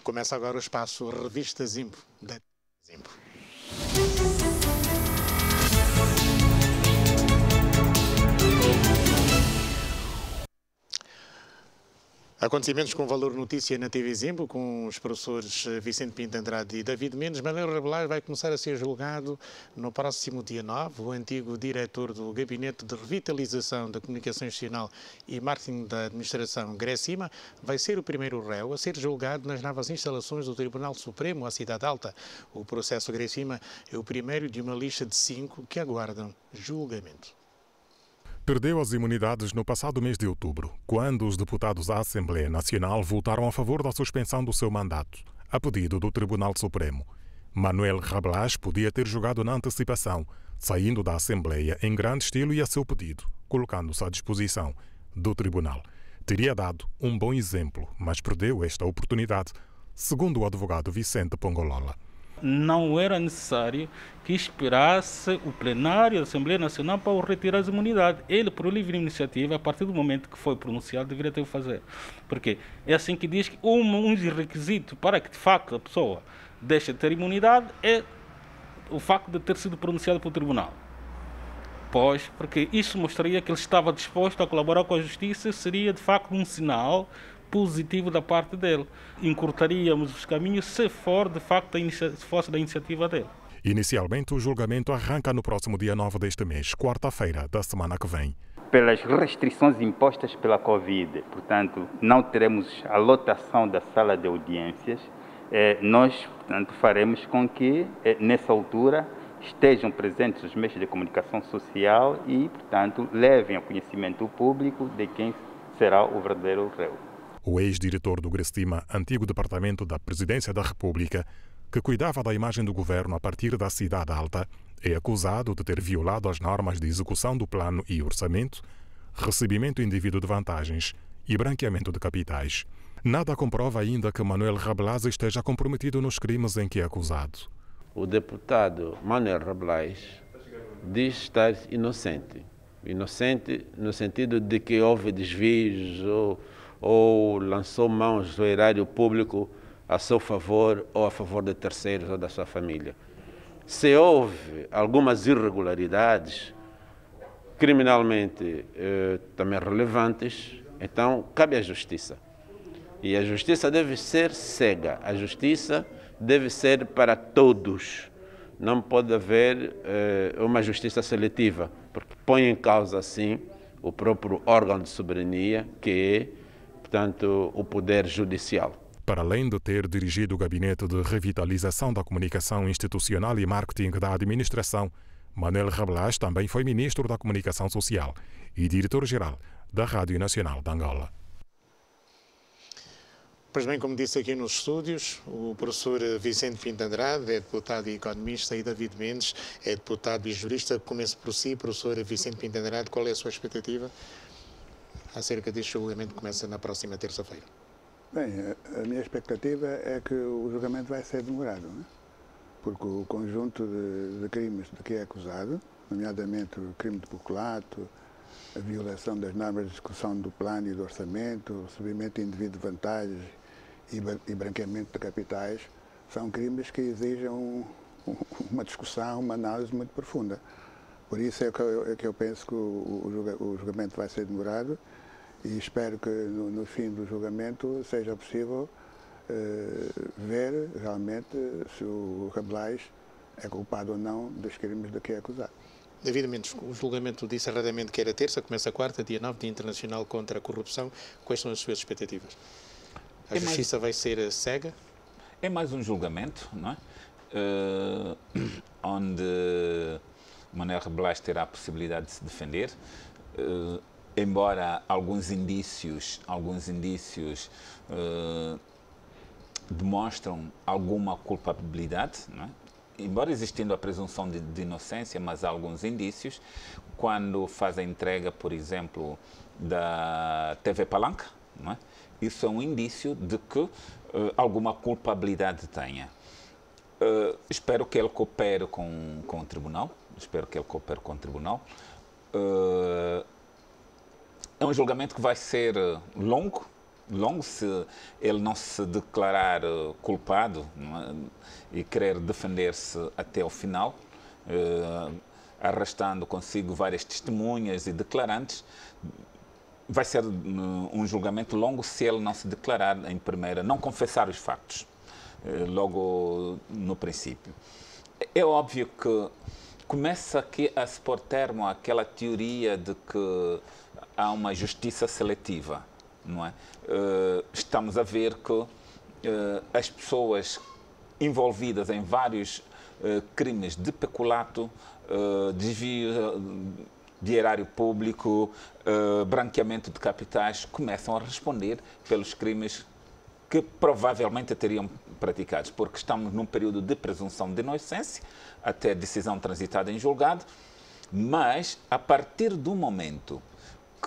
Começa agora o espaço Revista Zimbo, da Zimbo. Acontecimentos com valor notícia na TV Zimbo, com os professores Vicente Pinto Andrade e David Mendes. Manuel Rabelais vai começar a ser julgado no próximo dia 9. O antigo diretor do Gabinete de Revitalização da Comunicação Institucional e Marketing da Administração, Grecima, vai ser o primeiro réu a ser julgado nas novas instalações do Tribunal Supremo, à Cidade Alta. O processo Grecima é o primeiro de uma lista de 5 que aguardam julgamento. Perdeu as imunidades no passado mês de outubro, quando os deputados à Assembleia Nacional votaram a favor da suspensão do seu mandato, a pedido do Tribunal Supremo. Manuel Rabelais podia ter jogado na antecipação, saindo da Assembleia em grande estilo e a seu pedido, colocando-se à disposição do Tribunal. Teria dado um bom exemplo, mas perdeu esta oportunidade, segundo o advogado Vicente Pongolola. Não era necessário que esperasse o plenário da Assembleia Nacional para o retirar as imunidades. Ele, por livre iniciativa, a partir do momento que foi pronunciado, deveria ter o fazer. Porque é assim que diz que um dos requisitos para que, de facto, a pessoa deixe de ter imunidade é o facto de ter sido pronunciado pelo Tribunal. Pois, porque isso mostraria que ele estava disposto a colaborar com a Justiça, seria, de facto, um sinal positivo da parte dele. Encurtaríamos os caminhos se for, de facto, se fosse da iniciativa dele. Inicialmente, o julgamento arranca no próximo dia 9 deste mês, quarta-feira da semana que vem. Pelas restrições impostas pela Covid, portanto, não teremos a lotação da sala de audiências. Nós, portanto, faremos com que, nessa altura, estejam presentes os meios de comunicação social e, portanto, levem ao conhecimento público de quem será o verdadeiro réu. O ex-diretor do Grecima, antigo Departamento da Presidência da República, que cuidava da imagem do governo a partir da Cidade Alta, é acusado de ter violado as normas de execução do plano e orçamento, recebimento indevido de vantagens e branqueamento de capitais. Nada comprova ainda que Manuel Rabelais esteja comprometido nos crimes em que é acusado. O deputado Manuel Rabelais diz estar inocente. Inocente no sentido de que houve desvios ou lançou mãos do erário público a seu favor ou a favor de terceiros ou da sua família. Se houve algumas irregularidades criminalmente também relevantes, então cabe à Justiça. E a Justiça deve ser cega, a Justiça deve ser para todos. Não pode haver uma Justiça seletiva, porque põe em causa, assim, o próprio órgão de soberania, que é, portanto, o Poder Judicial. Para além de ter dirigido o Gabinete de Revitalização da Comunicação Institucional e Marketing da Administração, Manuel Rabelais também foi Ministro da Comunicação Social e Diretor-Geral da Rádio Nacional de Angola. Pois bem, como disse aqui nos estúdios, o professor Vicente Pinto Andrade é deputado e economista e David Mendes é deputado e jurista. Começo por si, professor Vicente Pinto Andrade, qual é a sua expectativa acerca deste julgamento que começa na próxima terça-feira? Bem, a minha expectativa é que o julgamento vai ser demorado, não é? Porque o conjunto de crimes de que é acusado, nomeadamente o crime de peculato, a violação das normas de execução do plano e do orçamento, o recebimento indevido de vantagens e branqueamento de capitais, são crimes que exigem uma discussão, uma análise muito profunda. Por isso é que eu penso que o julgamento vai ser demorado e espero que no fim do julgamento seja possível ver realmente se o Rabelais é culpado ou não dos crimes de que é acusado. David Mendes, o julgamento disse erradamente que era terça, começa quarta, dia 9, Dia Internacional contra a Corrupção. Quais são as suas expectativas? A Justiça vai ser cega? É mais um julgamento, não é? Onde Manuel Rabelais terá a possibilidade de se defender, embora alguns indícios demonstram alguma culpabilidade, não é? Embora existindo a presunção de inocência, mas há alguns indícios, quando faz a entrega, por exemplo, da TV Palanca, não é? Isso é um indício de que alguma culpabilidade tenha. Espero que ele coopere com o Tribunal, É um julgamento que vai ser longo, longo se ele não se declarar culpado, não é? E querer defender-se até o final, arrastando consigo várias testemunhas e declarantes. Vai ser um julgamento longo se ele não se declarar em primeira, não confessar os factos, logo no princípio. É óbvio que começa aqui a se pôr termo àquela teoria de que há uma justiça seletiva, não é? Estamos a ver que as pessoas envolvidas em vários crimes de peculato, desvio de erário público, branqueamento de capitais, começam a responder pelos crimes que provavelmente teriam praticados, porque estamos num período de presunção de inocência, até decisão transitada em julgado, mas a partir do momento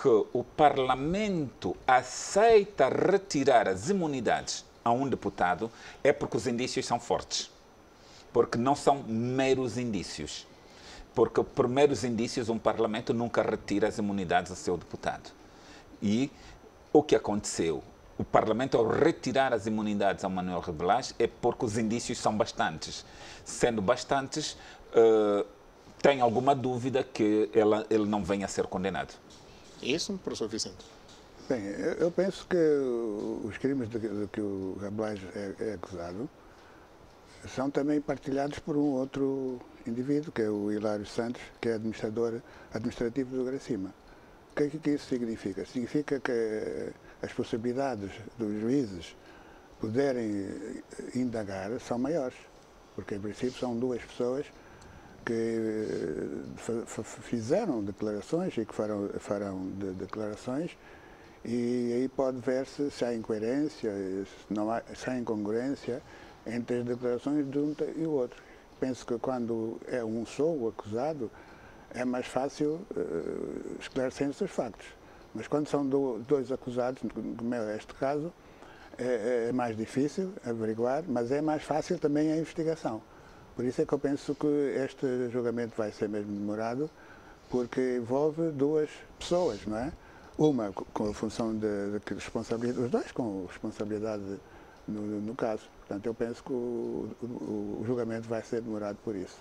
que o Parlamento aceita retirar as imunidades a um deputado, é porque os indícios são fortes, porque não são meros indícios. Porque, por meros indícios, um Parlamento nunca retira as imunidades a seu deputado. E o que aconteceu? O Parlamento, ao retirar as imunidades a Manuel Reblage, é porque os indícios são bastantes. Sendo bastantes, tem alguma dúvida que ele não venha a ser condenado. Isso, professor Vicente? Bem, eu penso que os crimes de que o Reblage é acusado são também partilhados por um outro indivíduo, que é o Hilário Santos, que é administrativo do Gracima. O que é que isso significa? Significa que as possibilidades dos juízes poderem indagar são maiores, porque, em princípio, são duas pessoas que fizeram declarações e que farão declarações, e aí pode ver-se se há incoerência, se há incongruência entre as declarações de um e o outro. Penso que quando é um só o acusado, é mais fácil esclarecer-se os factos. Mas quando são dois acusados, como é este caso, é mais difícil averiguar, mas é mais fácil também a investigação. Por isso é que eu penso que este julgamento vai ser mesmo demorado, porque envolve duas pessoas, não é? Uma com a função de responsabilidade, os dois com responsabilidade no caso. Portanto, eu penso que o julgamento vai ser demorado por isso.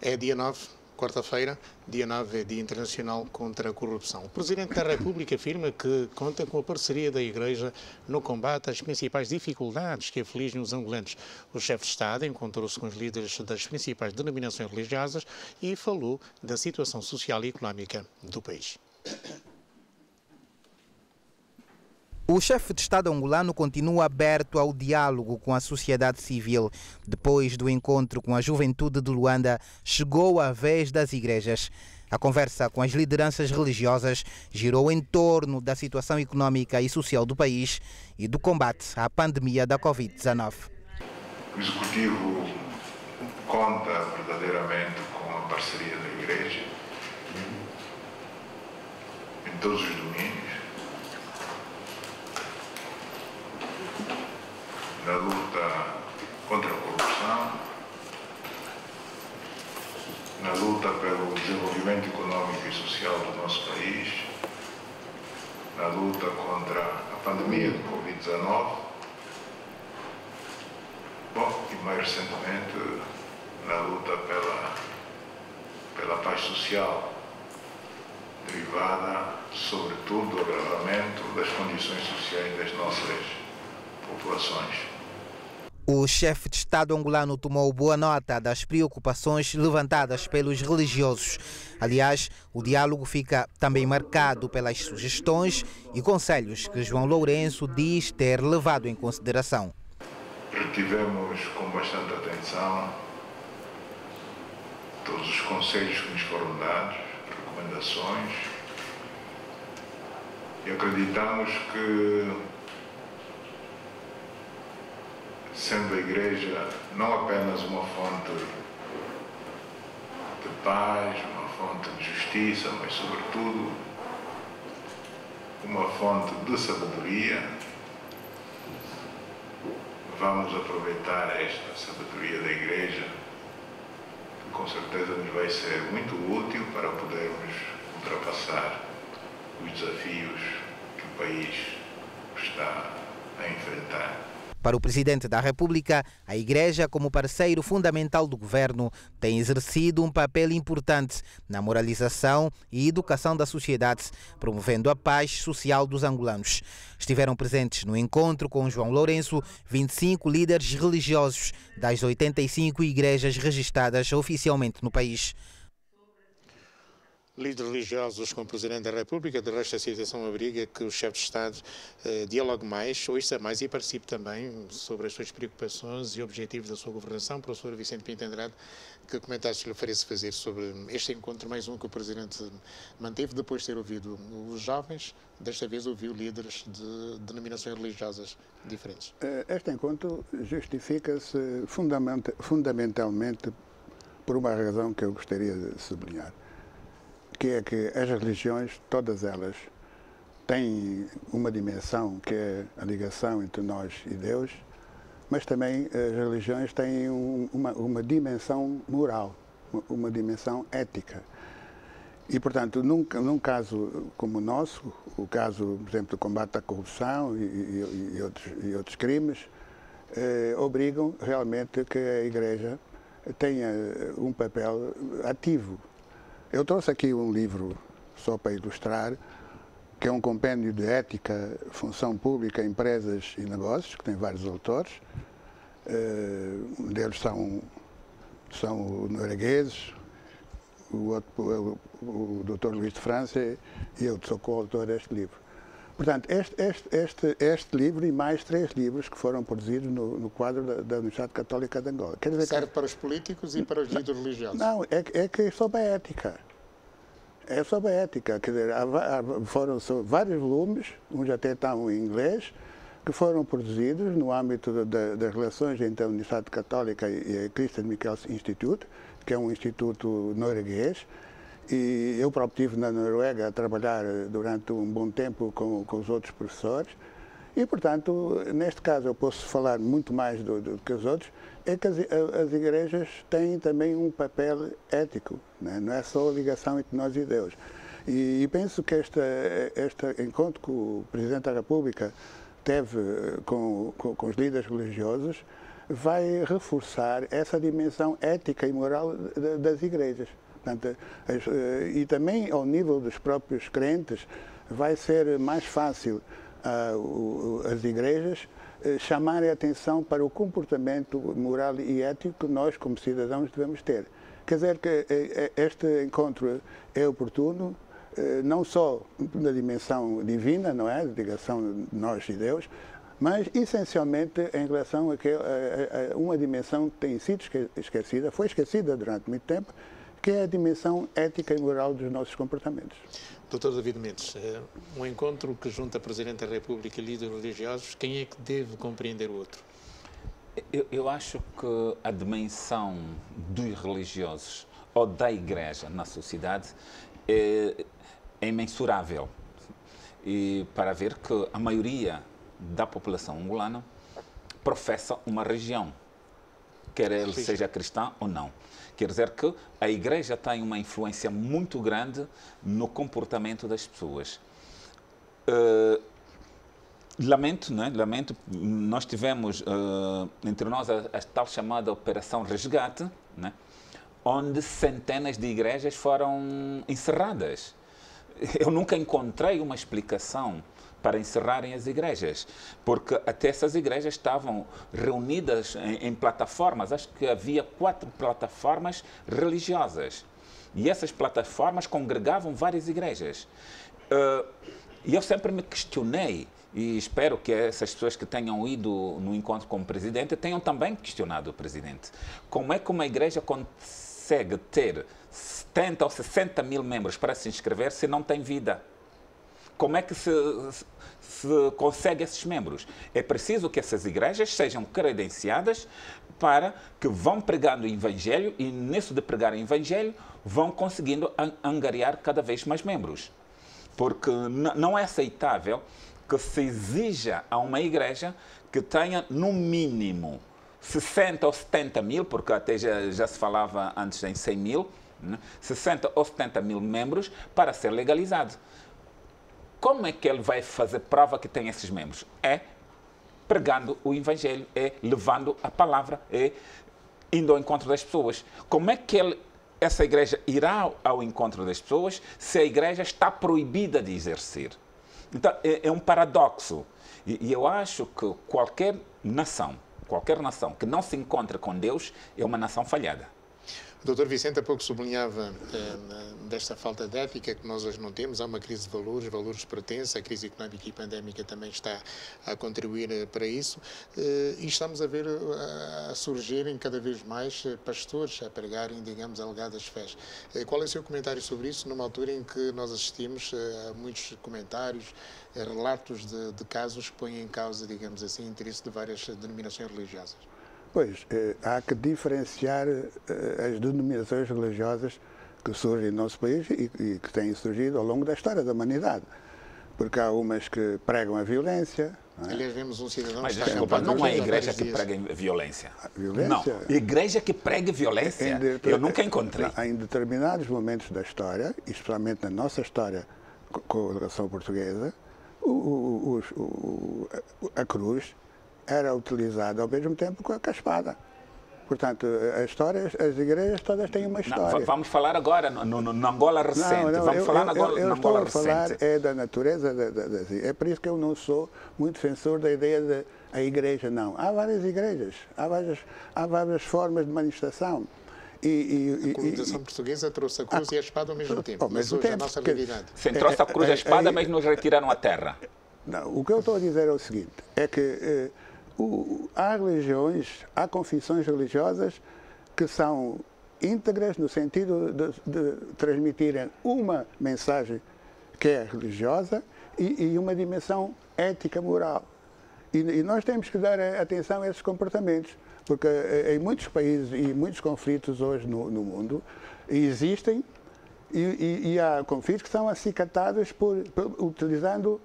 É dia 9, quarta-feira, dia 9 é Dia Internacional contra a Corrupção. O Presidente da República afirma que conta com a parceria da Igreja no combate às principais dificuldades que afligem os angolanos. O chefe de Estado encontrou-se com os líderes das principais denominações religiosas e falou da situação social e económica do país. O chefe de Estado angolano continua aberto ao diálogo com a sociedade civil. Depois do encontro com a juventude de Luanda, chegou a vez das igrejas. A conversa com as lideranças religiosas girou em torno da situação econômica e social do país e do combate à pandemia da Covid-19. O Executivo conta verdadeiramente com a parceria da Igreja em todos os domínios. Na luta contra a corrupção, na luta pelo desenvolvimento econômico e social do nosso país, na luta contra a pandemia do Covid-19, e mais recentemente na luta pela paz social, derivada, sobretudo, do agravamento das condições sociais das nossas populações. O chefe de Estado angolano tomou boa nota das preocupações levantadas pelos religiosos. Aliás, o diálogo fica também marcado pelas sugestões e conselhos que João Lourenço diz ter levado em consideração. Retivemos com bastante atenção todos os conselhos que nos foram dados, recomendações, e acreditamos que, sendo a Igreja não apenas uma fonte de paz, uma fonte de justiça, mas, sobretudo, uma fonte de sabedoria, vamos aproveitar esta sabedoria da Igreja, que com certeza nos vai ser muito útil para podermos ultrapassar os desafios que o país está comunitária. Para o Presidente da República, a Igreja, como parceiro fundamental do governo, tem exercido um papel importante na moralização e educação da sociedade, promovendo a paz social dos angolanos. Estiveram presentes no encontro com João Lourenço 25 líderes religiosos das 85 igrejas registradas oficialmente no país. Líderes religiosos com o Presidente da República, de resto a situação abriga que o chefe de Estado dialogue mais, ouça mais e participe também sobre as suas preocupações e objetivos da sua governação. Professor Vicente Pinto Andrade, que comentários lhe oferece fazer sobre este encontro, mais um que o Presidente manteve depois de ter ouvido os jovens, desta vez ouviu líderes de denominações religiosas diferentes? Este encontro justifica-se fundamentalmente por uma razão que eu gostaria de sublinhar, que é que as religiões, todas elas, têm uma dimensão que é a ligação entre nós e Deus, mas também as religiões têm uma dimensão moral, uma dimensão ética. E, portanto, num caso como o nosso, o caso, por exemplo, do combate à corrupção e outros crimes, obrigam realmente que a Igreja tenha um papel ativo. Eu trouxe aqui um livro, só para ilustrar, que é um compêndio de ética, função pública, empresas e negócios, que tem vários autores. Um deles são noruegueses, o Dr. Luís de França e eu sou coautor deste livro. Portanto, este livro e mais 3 livros que foram produzidos no quadro da Universidade Católica de Angola. Quer dizer, serve para os políticos e para os líderes religiosos? Não, é que é sobre a ética. É sobre a ética. Quer dizer, foram vários volumes, uns até estão em inglês, que foram produzidos no âmbito das relações entre a Universidade Católica e a Christian Michels Institute, que é um instituto norueguês. E eu próprio estive na Noruega a trabalhar durante um bom tempo com os outros professores. E, portanto, neste caso eu posso falar muito mais do que os outros, é que as igrejas têm também um papel ético, né? Não é só a ligação entre nós e Deus. E penso que este encontro que o Presidente da República teve com os líderes religiosos vai reforçar essa dimensão ética e moral das igrejas. Portanto, e também ao nível dos próprios crentes vai ser mais fácil as igrejas chamarem a atenção para o comportamento moral e ético que nós, como cidadãos, devemos ter. Quer dizer que este encontro é oportuno, não só na dimensão divina, não é? A ligação de nós e Deus, mas essencialmente em relação a uma dimensão que tem sido esquecida, foi esquecida durante muito tempo, que é a dimensão ética e moral dos nossos comportamentos. Dr. David Mendes, um encontro que junta Presidente da República e líderes religiosos, quem é que deve compreender o outro? Eu acho que a dimensão dos religiosos ou da Igreja na sociedade é imensurável. E para ver que a maioria da população angolana professa uma religião, quer ele seja cristã ou não. Quer dizer que a Igreja tem uma influência muito grande no comportamento das pessoas. Lamento, né? Lamento, nós tivemos entre nós a tal chamada Operação Resgate, né? Onde centenas de igrejas foram encerradas. Eu nunca encontrei uma explicação para encerrarem as igrejas, porque até essas igrejas estavam reunidas em plataformas, acho que havia 4 plataformas religiosas, e essas plataformas congregavam várias igrejas. E eu sempre me questionei, e espero que essas pessoas que tenham ido no encontro com o Presidente tenham também questionado o Presidente. Como é que uma igreja consegue ter 70 ou 60 mil membros para se inscrever se não tem vida? Como é que se consegue esses membros? É preciso que essas igrejas sejam credenciadas para que vão pregando o Evangelho e, nisso de pregar o Evangelho, vão conseguindo angariar cada vez mais membros. Porque não é aceitável que se exija a uma igreja que tenha, no mínimo, 60 ou 70 mil, porque até já se falava antes em 100 mil, né? 60 ou 70 mil membros para ser legalizado. Como é que ele vai fazer prova que tem esses membros? É pregando o Evangelho, é levando a palavra, é indo ao encontro das pessoas. Como é que essa igreja irá ao encontro das pessoas se a igreja está proibida de exercer? Então, é um paradoxo. E eu acho que qualquer nação que não se encontra com Deus é uma nação falhada. O Dr. Vicente há pouco sublinhava desta falta de ética que nós hoje não temos. Há uma crise de valores de pertença, a crise económica e pandémica também está a contribuir para isso. E estamos a ver a surgirem cada vez mais pastores a pregarem, digamos, alegadas fés. Qual é o seu comentário sobre isso, numa altura em que nós assistimos a muitos comentários, relatos de casos que põem em causa, digamos assim, o interesse de várias denominações religiosas? Pois, há que diferenciar as denominações religiosas que surgem no nosso país e que têm surgido ao longo da história da humanidade. Porque há umas que pregam a violência. Não é? Aliás, vemos um cidadão... Mas desculpa, não é igreja que prega violência. Violência? Não, igreja que prega violência, eu nunca encontrei. Em determinados momentos da história, especialmente na nossa história com a nação portuguesa, a cruz era utilizada ao mesmo tempo com a espada. Portanto, as igrejas todas têm uma história. Não, vamos falar agora na Angola recente. Vamos falar na Angola recente. Eu estou a falar da natureza é por isso que eu não sou muito defensor da ideia de a igreja, não. Há várias igrejas, há várias formas de manifestação. A colonização portuguesa trouxe a cruz e a espada ao mesmo tempo. Mas hoje a nossa realidade... Sim, trouxe a cruz e a espada, mas nos retiraram a terra. Não, o que eu estou a dizer é o seguinte, é que há religiões, há confissões religiosas que são íntegras no sentido de transmitirem uma mensagem que é religiosa e uma dimensão ética, moral. E nós temos que dar atenção a esses comportamentos, porque em muitos países e muitos conflitos hoje no mundo existem e há conflitos que são acicatados utilizando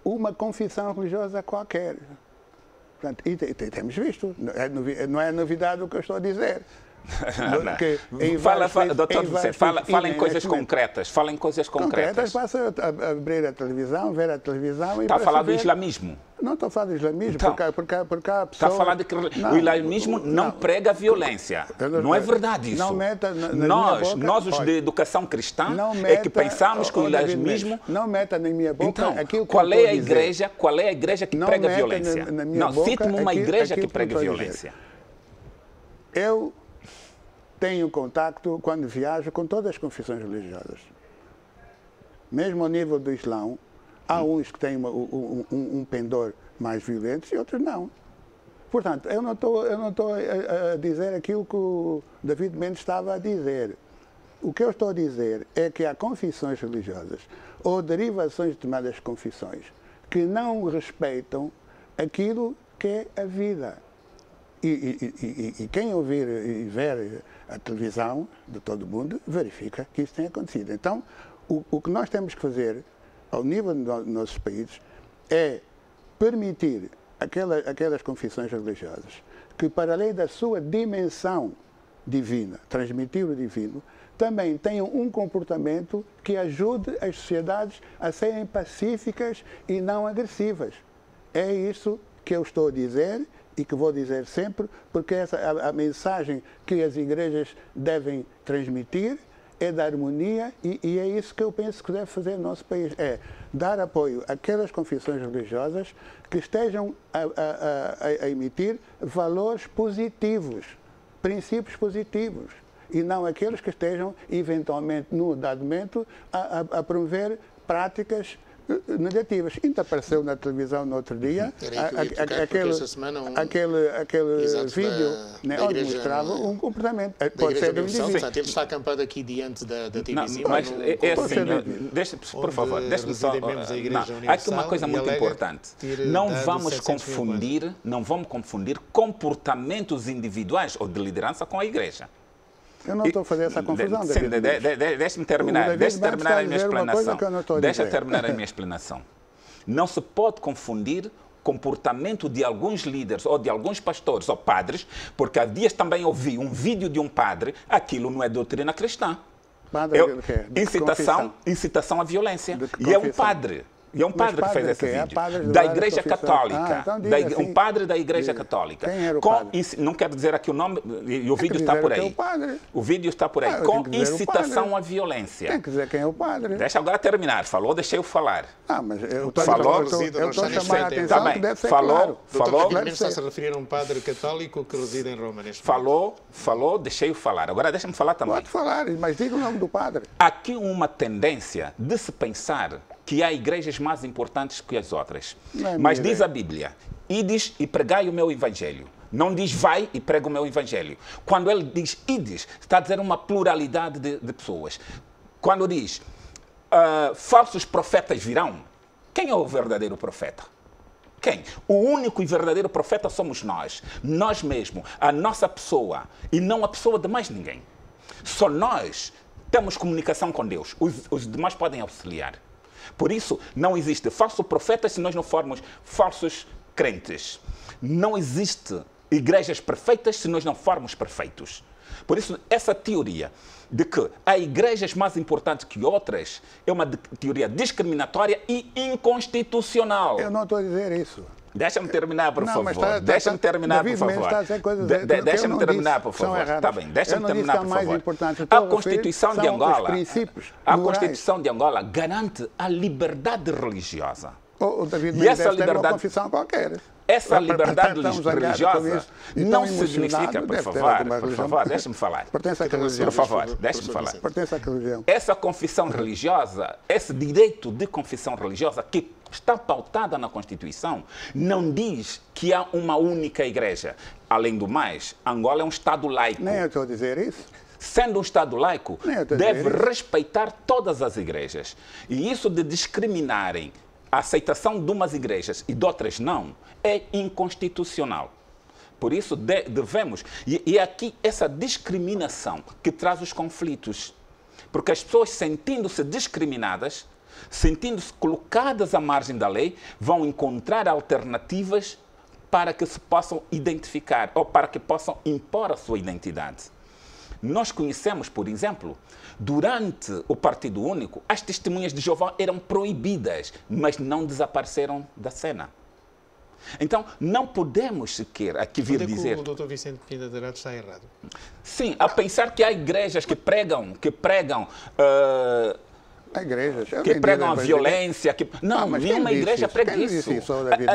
uma confissão religiosa qualquer. Portanto, e temos visto, não é novidade o que eu estou a dizer. Doutor Vicente, fala em coisas concretas. Fala em coisas concretas. Basta abrir a televisão, ver a televisão... Está a falar do islamismo? Não estou a falar do islamismo, então, porque há pessoas... Está a falar de que o islamismo não prega violência. Não é verdade isso. Não meta nós os de educação cristã, é que pensamos que o islamismo... Não meta na minha boca então, aquilo que qual é a igreja que prega violência? Não, cite-me uma igreja que prega violência. Eu tenho contacto, quando viajo, com todas as confissões religiosas. Mesmo ao nível do Islão, há uns que têm um pendor mais violento e outros não. Portanto, eu não estou a dizer aquilo que o David Mendes estava a dizer. O que eu estou a dizer é que há confissões religiosas ou derivações de determinadas confissões que não respeitam aquilo que é a vida. E quem ouvir e ver a televisão de todo o mundo verifica que isso tem acontecido. Então, o que nós temos que fazer, ao nível dos nossos países, é permitir aquelas confissões religiosas que, para além da sua dimensão divina, transmitir o divino, também tenham um comportamento que ajude as sociedades a serem pacíficas e não agressivas. É isso que eu estou a dizer e que vou dizer sempre, porque a mensagem que as igrejas devem transmitir é da harmonia e é isso que eu penso que deve fazer no nosso país, é dar apoio àquelas confissões religiosas que estejam a emitir valores positivos, princípios positivos, e não aqueles que estejam, eventualmente, num dado momento, a promover práticas negativas. Ainda apareceu na televisão no outro dia aquele vídeo onde mostrava um comportamento. Pode ser Universal. Portanto, ele está acampado aqui diante da TV. Mas é assim, por favor, deixe-me só... Há aqui uma coisa muito importante. Não vamos confundir comportamentos individuais ou de liderança com a igreja. Eu não estou a fazer essa confusão, David. Deixe-me terminar a minha explanação. Deixa terminar a minha explanação. Não se pode confundir comportamento de alguns líderes ou de alguns pastores ou padres, porque há dias também ouvi um vídeo de um padre, aquilo não é doutrina cristã. Incitação à violência. E é um padre. E é um padre que fez esse vídeo. Da Igreja Católica. Então um padre da Igreja Católica. Quem era o padre? Não quero dizer aqui o nome, e o vídeo está por aí. O vídeo está por aí. Com incitação à violência. Tem que dizer quem é o padre. Deixa agora terminar. Falou, deixei eu falar. Mas eu estou a chamar a atenção tá bem. que deve ser Falou. Está-se a referir a um padre católico que reside em Roma neste momento. Falou, deixei-o falar. Agora deixa-me falar também. Pode falar, mas diga o nome do padre. Há aqui uma tendência de se pensar que há igrejas mais importantes que as outras. Mas diz a Bíblia, ides e pregai o meu evangelho. Não diz vai e prega o meu evangelho. Quando ele diz ides, está a dizer uma pluralidade de pessoas. Quando diz falsos profetas virão, quem é o verdadeiro profeta? Quem? O único e verdadeiro profeta somos nós. Nós mesmos, a nossa pessoa e não a pessoa de mais ninguém. Só nós temos comunicação com Deus. Os demais podem auxiliar. Por isso, não existe falso profeta se nós não formos falsos crentes. Não existe igrejas perfeitas se nós não formos perfeitos. Por isso, essa teoria de que há igrejas mais importantes que outras é uma teoria discriminatória e inconstitucional. Eu não estou a dizer isso. Deixa-me terminar, por favor. Deixa-me terminar, por favor. Deixa-me terminar, por favor. Está bem, deixa-me terminar, por favor. A Constituição de Angola, garante a liberdade religiosa. O David Mendes deve ter uma confissão qualquer. Essa liberdade religiosa não significa, por favor, deixa-me falar. Pertence à religião. Por favor, deixa-me falar. Pertence à religião. Essa confissão religiosa, esse direito de confissão religiosa que está pautada na Constituição, não diz que há uma única igreja. Além do mais, Angola é um Estado laico. Nem eu estou a dizer isso. Sendo um Estado laico, deve respeitar todas as igrejas. E isso de discriminarem a aceitação de umas igrejas e de outras não, é inconstitucional. Por isso devemos... E é aqui essa discriminação que traz os conflitos. Porque as pessoas, sentindo-se discriminadas, sentindo-se colocadas à margem da lei, vão encontrar alternativas para que se possam identificar ou para que possam impor a sua identidade. Nós conhecemos, por exemplo, durante o Partido Único, as testemunhas de Jeová eram proibidas, mas não desapareceram da cena. Então, não podemos sequer aqui vir dizer... O Dr. Vicente Pinda de Arados está errado. Sim, a pensar que há igrejas que pregam a violência. Não, nenhuma igreja prega isso.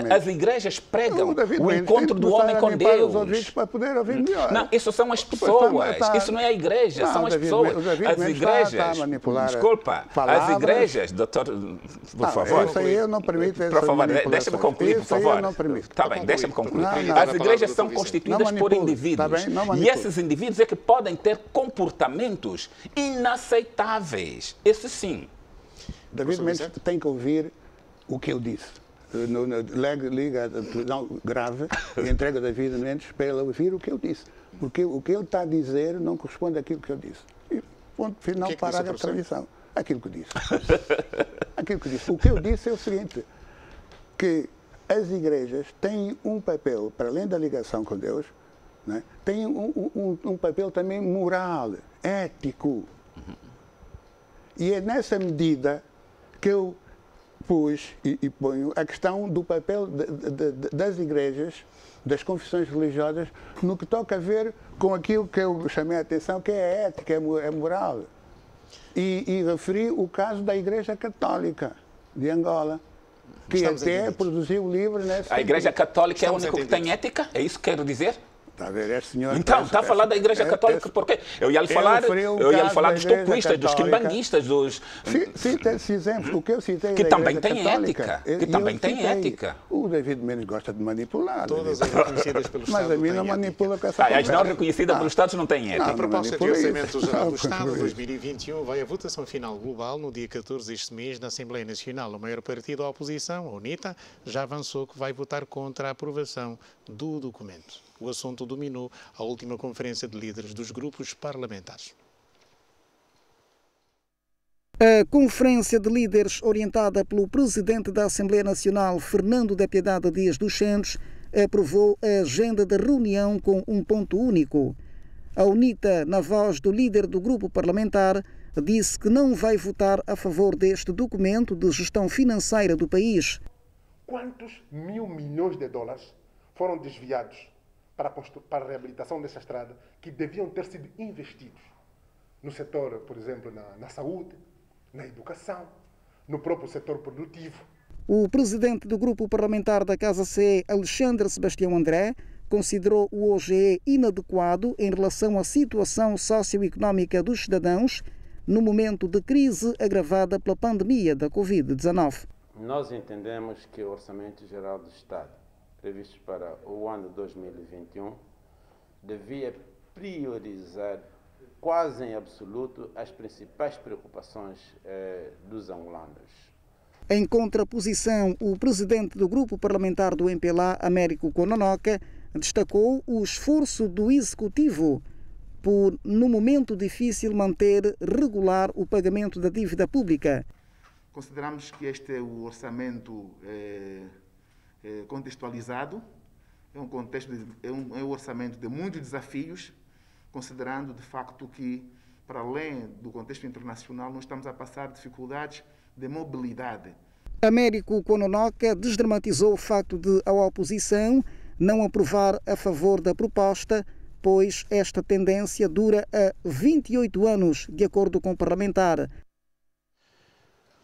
As igrejas pregam o encontro do homem com Deus. Para poder ouvir melhor. Não, isso são as pessoas. Isso não é a igreja, são as pessoas. As igrejas. Desculpa, as igrejas, doutor, por favor. Isso aí eu não permito. Por favor, deixa-me concluir, por favor. Está bem, deixa-me concluir. As igrejas são constituídas por indivíduos. E esses indivíduos é que podem ter comportamentos inaceitáveis. Esse sim. David Mendes tem que ouvir o que eu disse. Liga a televisão grave e entrega David Mendes para ele ouvir o que eu disse. Porque o que ele está a dizer não corresponde àquilo que eu disse. E ponto final, parágrafo de transmissão. Aquilo que eu disse. Aquilo que eu disse. O que eu disse é o seguinte, que as igrejas têm um papel, para além da ligação com Deus, né, têm um papel também moral, ético. E é nessa medida que eu pus e ponho a questão do papel das igrejas, das confissões religiosas, no que toca a ver com aquilo que eu chamei a atenção, que é a ética, é moral. E referi o caso da Igreja Católica de Angola, que até produziu livros nesse... A Igreja Católica é a única que tem ética? É isso que quero dizer? Está a ver, senhor, então, está a falar da Igreja Católica porque eu ia lhe falar dos topuistas, dos quimbanguistas, dos... Cita esse exemplo, o que eu citei que também tem ética. Que também tem ética. O David Mendes gosta de manipular. Todas as reconhecidas pelos Estados. Mas a mim não manipula com essa As não reconhecidas pelos Estados não têm ética. A proposta de Orçamento Geral do Estado 2021 vai à votação final global no dia 14 deste mês na Assembleia Nacional. O maior partido da oposição, a UNITA, já avançou que vai votar contra a aprovação do documento. O assunto dominou a última conferência de líderes dos grupos parlamentares. A conferência de líderes orientada pelo presidente da Assembleia Nacional, Fernando da Piedade Dias dos Santos, aprovou a agenda da reunião com um ponto único. A UNITA, na voz do líder do grupo parlamentar, disse que não vai votar a favor deste documento de gestão financeira do país. Quantos mil milhões de dólares foram desviados para a reabilitação dessa estrada que deviam ter sido investidos no setor, por exemplo, na saúde, na educação, no próprio setor produtivo? O presidente do grupo parlamentar da Casa CE, Alexandre Sebastião André, considerou o OGE inadequado em relação à situação socioeconómica dos cidadãos no momento de crise agravada pela pandemia da Covid-19. Nós entendemos que o Orçamento Geral do Estado, previsto para o ano 2021, devia priorizar quase em absoluto as principais preocupações dos angolanos. Em contraposição, o presidente do grupo parlamentar do MPLA, Américo Kononoka, destacou o esforço do Executivo por, no momento difícil, manter regular o pagamento da dívida pública. Consideramos que este é o orçamento contextualizado, é um orçamento de muitos desafios, considerando de facto que, para além do contexto internacional, nós estamos a passar dificuldades de mobilidade. Américo Kononoka desdramatizou o facto de a oposição não aprovar a favor da proposta, pois esta tendência dura há 28 anos, de acordo com o parlamentar.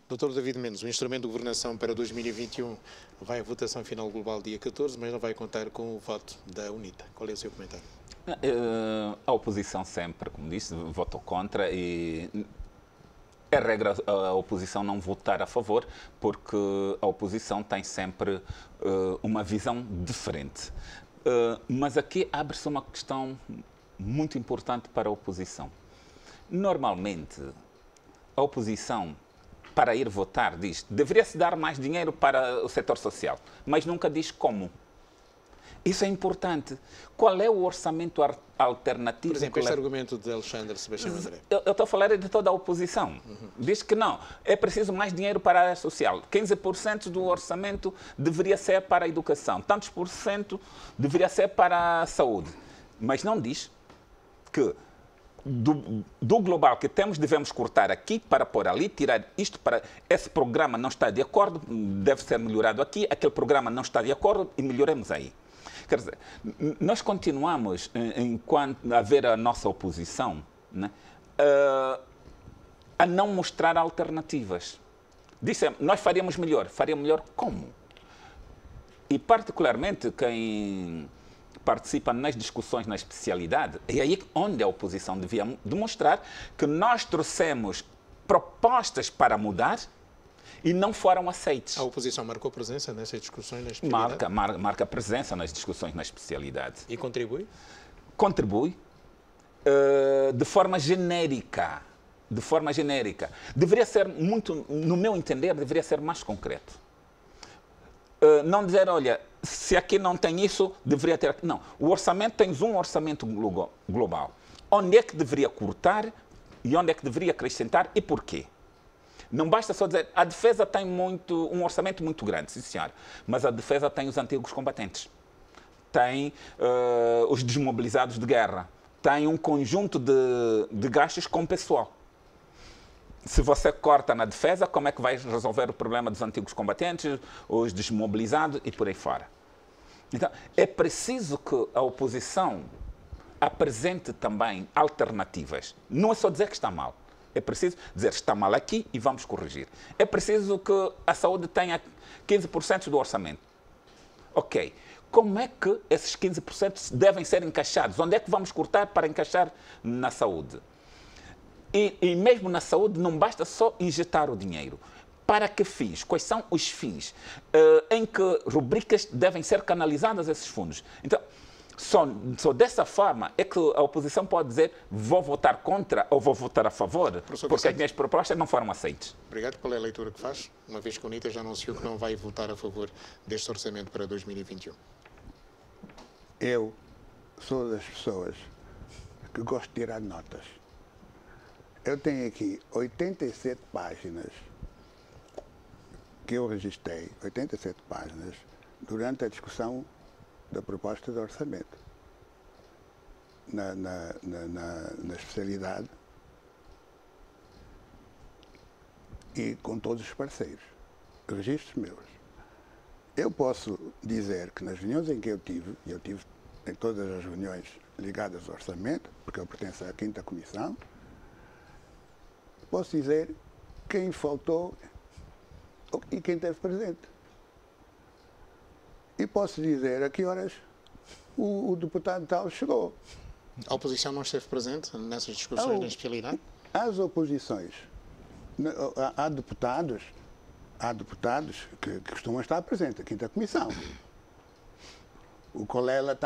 Dr. David Mendes, o instrumento de governação para 2021 vai à votação final global dia 14, mas não vai contar com o voto da UNITA. Qual é o seu comentário? A oposição sempre, como disse, votou contra e é regra a oposição não votar a favor, porque a oposição tem sempre uma visão diferente. Mas aqui abre-se uma questão muito importante para a oposição. Normalmente, a oposição, para ir votar, diz que deveria-se dar mais dinheiro para o setor social, mas nunca diz como. Isso é importante. Qual é o orçamento alternativo? Por exemplo, este argumento de Alexandre Sebastião André. Eu estou a falar de toda a oposição. Diz que não, é preciso mais dinheiro para a área social. 15% do orçamento deveria ser para a educação. Tantos por cento deveria ser para a saúde. Mas não diz que do global que temos, devemos cortar aqui para pôr ali, tirar isto para... Esse programa não está de acordo, deve ser melhorado aqui, aquele programa não está de acordo e melhoremos aí. Quer dizer, nós continuamos, enquanto haver a nossa oposição, né, a não mostrar alternativas. Dissemos, nós faríamos melhor como? E particularmente quem participa nas discussões na especialidade, é aí onde a oposição devia demonstrar que nós trouxemos propostas para mudar e não foram aceites. A oposição marcou presença nessas discussões na especialidade? Marca presença nas discussões na especialidade. E contribui? Contribui de forma genérica. De forma genérica. Deveria ser muito, no meu entender, deveria ser mais concreto. Não dizer, olha, se aqui não tem isso, deveria ter... Não, o orçamento, tens um orçamento global. Onde é que deveria cortar e onde é que deveria acrescentar e porquê? Não basta só dizer, a defesa tem um orçamento muito grande, sim senhor, mas a defesa tem os antigos combatentes, tem os desmobilizados de guerra, tem um conjunto de gastos com pessoal. Se você corta na defesa, como é que vai resolver o problema dos antigos combatentes, os desmobilizados e por aí fora? Então, é preciso que a oposição apresente também alternativas. Não é só dizer que está mal. É preciso dizer que está mal aqui e vamos corrigir. É preciso que a saúde tenha 15% do orçamento. Ok. Como é que esses 15% devem ser encaixados? Onde é que vamos cortar para encaixar na saúde? E mesmo na saúde não basta só injetar o dinheiro. Para que fins? Quais são os fins? Em que rubricas devem ser canalizadas esses fundos? Então, só dessa forma é que a oposição pode dizer vou votar contra ou vou votar a favor, porque as minhas propostas não foram aceitas. Obrigado pela leitura que faz, uma vez que a UNITA já anunciou que não vai votar a favor deste orçamento para 2021. Eu sou das pessoas que gosto de tirar notas. Eu tenho aqui 87 páginas que eu registrei, 87 páginas, durante a discussão da proposta de orçamento. Na especialidade, e com todos os parceiros, registros meus. Eu posso dizer que nas reuniões em que eu tive em todas as reuniões ligadas ao orçamento, porque eu pertenço à 5ª Comissão, posso dizer quem faltou e quem esteve presente. E posso dizer a que horas o deputado tal chegou. A oposição não esteve presente nessas discussões na especialidade? As oposições, há deputados que costumam estar presentes, a 5ª Comissão. O Colela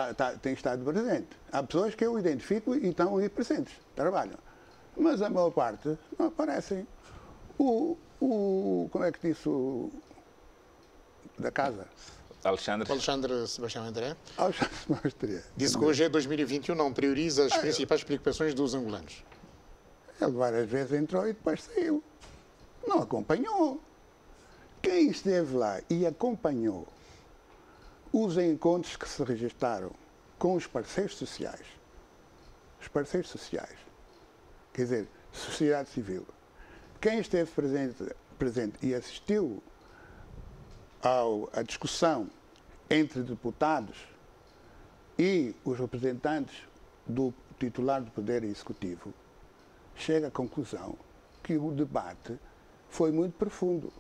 tem estado presente. Há pessoas que eu identifico e estão ali presentes, trabalham. Mas a maior parte não aparecem. Como é que disse da casa? Alexandre Sebastião André. Alexandre Sebastião. Disse que hoje é 2021, não prioriza as principais preocupações dos angolanos. Ele várias vezes entrou e depois saiu. Não acompanhou. Quem esteve lá e acompanhou os encontros que se registaram com os parceiros sociais, quer dizer, sociedade civil, quem esteve presente e assistiu à discussão entre deputados e os representantes do titular do Poder Executivo, chega à conclusão que o debate foi muito profundo.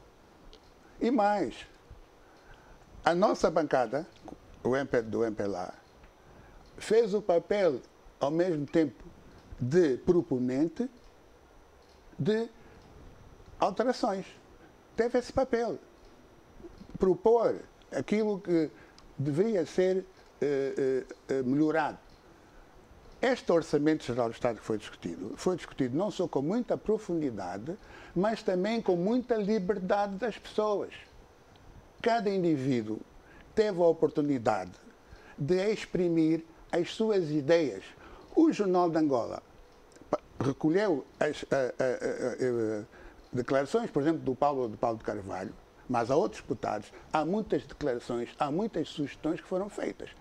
E mais, a nossa bancada, do MPLA, fez o papel, ao mesmo tempo, de proponente de alterações. Teve esse papel. Propor aquilo que deveria ser melhorado. Este Orçamento Geral do Estado que foi discutido não só com muita profundidade, mas também com muita liberdade das pessoas. Cada indivíduo teve a oportunidade de exprimir as suas ideias. O Jornal de Angola recolheu as declarações, por exemplo, do Paulo de Carvalho, mas há outros deputados, há muitas declarações, há muitas sugestões que foram feitas.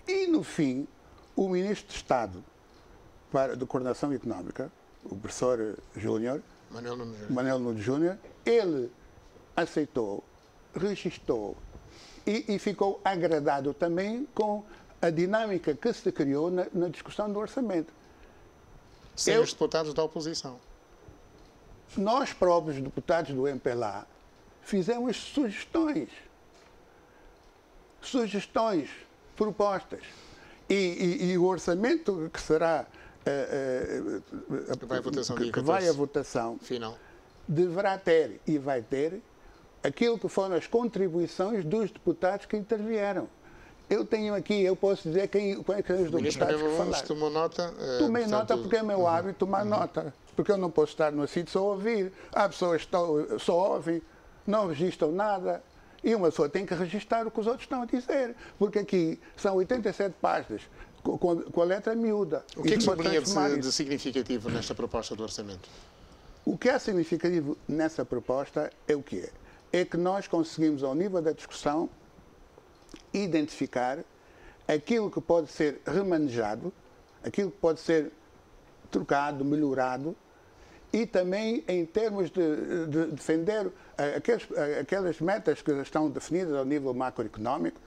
E, no fim, o Ministro de Estado de Coordenação Económica, o professor Júnior, Manuel Nunes Júnior, ele aceitou, registou e ficou agradado também com a dinâmica que se criou na discussão do orçamento. Sem os deputados da oposição. Nós próprios, deputados do MPLA, fizemos sugestões, propostas. E o orçamento que será que vai à votação final deverá ter e vai ter aquilo que foram as contribuições dos deputados que intervieram. Eu tenho aqui, eu posso dizer quem é que os deputados que falaram. Tomou nota? Tomei nota porque é meu hábito tomar nota. Porque eu não posso estar no sítio só a ouvir. Há pessoas que só ouvem, não registram nada. E uma pessoa tem que registrar o que os outros estão a dizer. Porque aqui são 87 páginas com a letra miúda. O que é que sublinha de significativo nesta proposta do orçamento? O que é significativo nessa proposta é o quê? É que nós conseguimos, ao nível da discussão, identificar aquilo que pode ser remanejado, aquilo que pode ser trocado, melhorado, e também em termos de defender aquelas metas que estão definidas ao nível macroeconómico,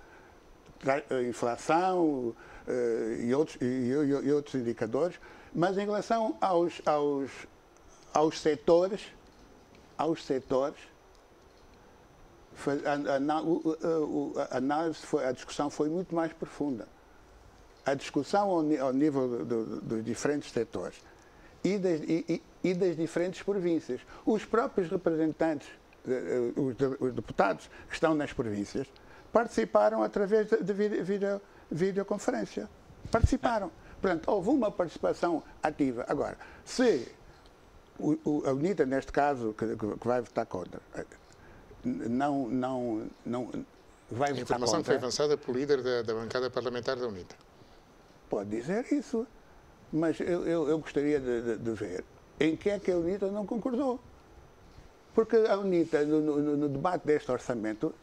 inflação e outros indicadores, mas em relação aos setores, a discussão foi muito mais profunda. A discussão ao nível dos diferentes setores e das diferentes províncias. Os próprios representantes, os deputados que estão nas províncias, participaram através de videoconferência. Participaram. Portanto, houve uma participação ativa. Agora, se a UNITA, neste caso, que vai votar contra, não vai votar contra... A informação foi avançada pelo líder da bancada parlamentar da UNITA. Pode dizer isso, mas eu gostaria de ver em que é que a UNITA não concordou. Porque a UNITA, no debate deste orçamento,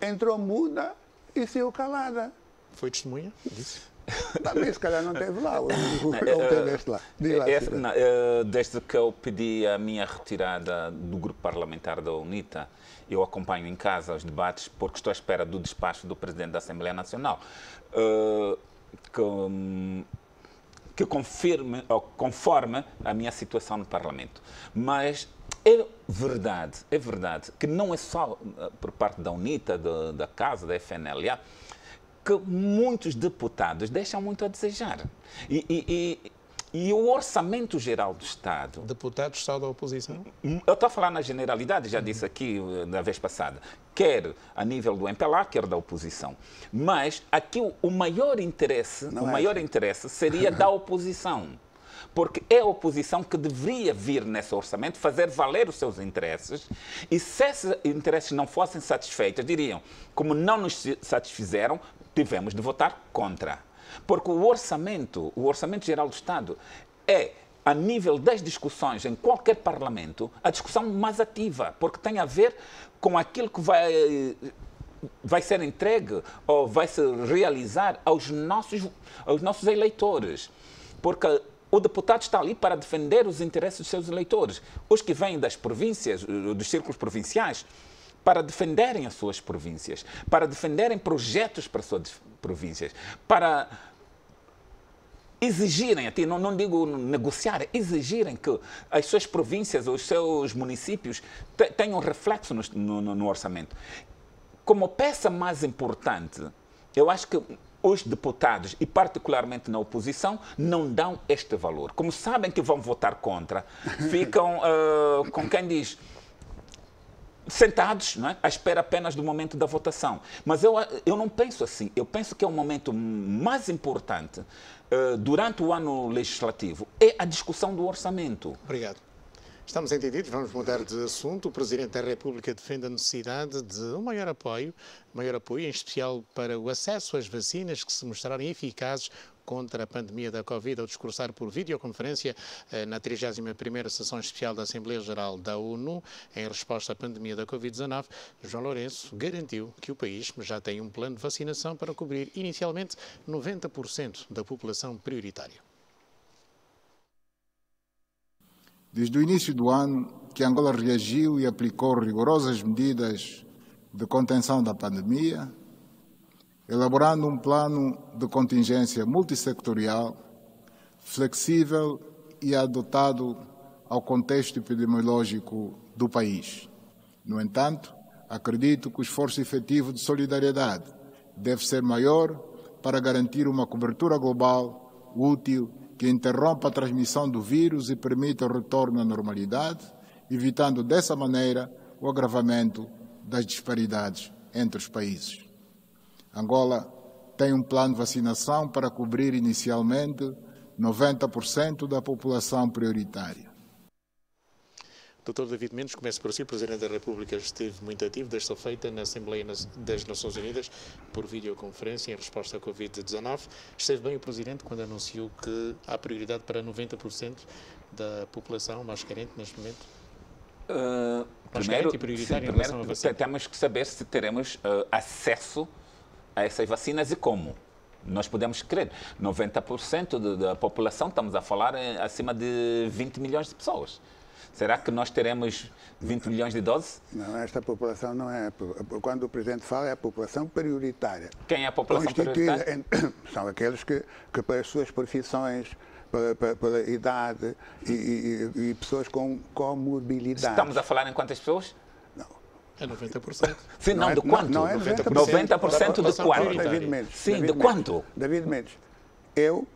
entrou muda e saiu calada. Foi testemunha disso? Mas se calhar não teve lá, ou teve este lá. Desde que eu pedi a minha retirada do grupo parlamentar da UNITA, eu acompanho em casa os debates porque estou à espera do despacho do Presidente da Assembleia Nacional que confirme ou conforme a minha situação no Parlamento. Mas é verdade que não é só por parte da UNITA, da Casa, da FNLA, que muitos deputados deixam muito a desejar. E o Orçamento Geral do Estado... Deputados só da oposição? Eu estou a falar na generalidade, já disse aqui na vez passada, quer a nível do MPLA, quer da oposição. Mas aqui o maior interesse, seria da oposição. Porque é a oposição que deveria vir nesse orçamento fazer valer os seus interesses e se esses interesses não fossem satisfeitos, diriam, como não nos satisfizeram, tivemos de votar contra. Porque o Orçamento Geral do Estado é, a nível das discussões em qualquer parlamento, a discussão mais ativa, porque tem a ver com aquilo que vai ser entregue ou vai se realizar aos nossos eleitores. Porque o deputado está ali para defender os interesses dos seus eleitores. Os que vêm das províncias, dos círculos provinciais, para defenderem as suas províncias, para defenderem projetos para as suas províncias, para exigirem, não digo negociar, exigirem que as suas províncias, os seus municípios tenham reflexo no orçamento. Como peça mais importante, eu acho que os deputados, e particularmente na oposição, não dão este valor. Como sabem que vão votar contra, ficam, com quem diz, sentados, não é? À espera apenas do momento da votação. Mas eu não penso assim. Eu penso que é o momento mais importante durante o ano legislativo é a discussão do orçamento. Obrigado. Estamos entendidos, vamos mudar de assunto. O Presidente da República defende a necessidade de um maior apoio, em especial para o acesso às vacinas que se mostrarem eficazes contra a pandemia da Covid, ao discursar por videoconferência na 31ª Sessão Especial da Assembleia Geral da ONU, em resposta à pandemia da Covid-19, João Lourenço garantiu que o país já tem um plano de vacinação para cobrir inicialmente 90% da população prioritária. Desde o início do ano, que Angola reagiu e aplicou rigorosas medidas de contenção da pandemia, elaborando um plano de contingência multissectorial, flexível e adaptado ao contexto epidemiológico do país. No entanto, acredito que o esforço efetivo de solidariedade deve ser maior para garantir uma cobertura global útil que interrompa a transmissão do vírus e permita o retorno à normalidade, evitando dessa maneira o agravamento das disparidades entre os países. Angola tem um plano de vacinação para cobrir inicialmente 90% da população prioritária. Dr. David Mendes, começo por si. O Presidente da República esteve muito ativo desta feita na Assembleia das Nações Unidas por videoconferência em resposta à Covid-19. Esteve bem o Presidente quando anunciou que há prioridade para 90% da população mais carente neste momento? Primeiro, temos que saber se teremos acesso a essas vacinas e como. Nós podemos crer, 90% da população, estamos a falar acima de 20 milhões de pessoas. Será que nós teremos 20 milhões de doses? Não, esta população não é... Quando o Presidente fala, é a população prioritária. Quem é a população prioritária? São aqueles que pelas suas profissões, pela idade e pessoas com comorbilidades. Estamos a falar em quantas pessoas? É 90%. Sim, não, de quanto? Não é 90% de quanto? David Mendes. Sim, de quanto? David Mendes, eu